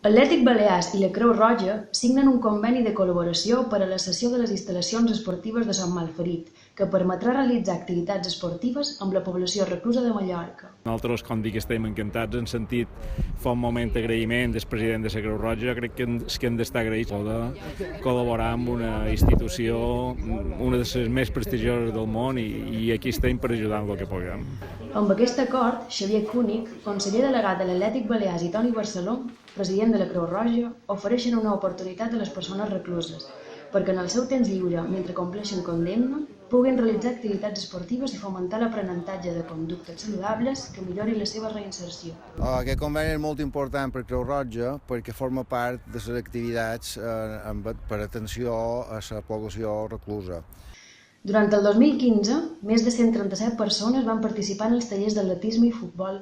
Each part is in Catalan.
Atlètic Balears i la Creu Roja signen un conveni de col·laboració per a la cessió de les instal·lacions esportives de Sant Malferit, que permetrà realitzar activitats esportives amb la població reclusa de Mallorca. Nosaltres, com dic, estem encantats, en sentit, fa un moment d'agraïment del president de la Creu Roja, crec que hem d'estar agraïts de col·laborar amb una institució, una de les més prestigioses del món, i aquí estem per ajudar en el que puguem. Amb aquest acord, Xavier Cúnic, conseller delegat de l'Atlètic Balears, i Toni Barceló, president de la Creu Roja, ofereixen una oportunitat a les persones recluses perquè en el seu temps lliure, mentre compleixen condemna, puguin realitzar activitats esportives i fomentar l'aprenentatge de conductes saludables que millorin la seva reinserció. Aquest conveni és molt important per Creu Roja perquè forma part de les activitats per atenció a la població reclusa. Durant el 2015, més de 137 persones van participar en els tallers d'atletisme i futbol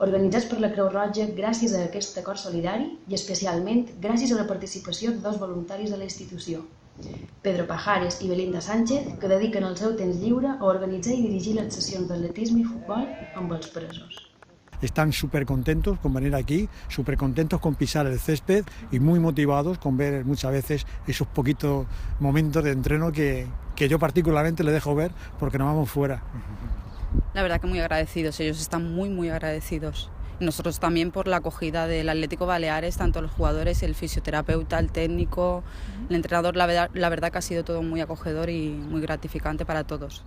organitzats per la Creu Roja gràcies a aquest acord solidari i especialment gràcies a la participació de 2 voluntaris de la institució, Pedro Pajares i Belinda Sánchez, que dediquen el seu temps lliure a organitzar i dirigir les sessions d'atletisme i futbol amb els presos. Están súper contentos con venir aquí, súper contentos con pisar el césped y muy motivados con ver muchas veces esos poquitos momentos de entreno que yo particularmente les dejo ver porque nos vamos fuera. La verdad que muy agradecidos, ellos están muy agradecidos. Y nosotros también por la acogida del Atlético Baleares, tanto los jugadores, el fisioterapeuta, el técnico, el entrenador, la verdad que ha sido todo muy acogedor y muy gratificante para todos.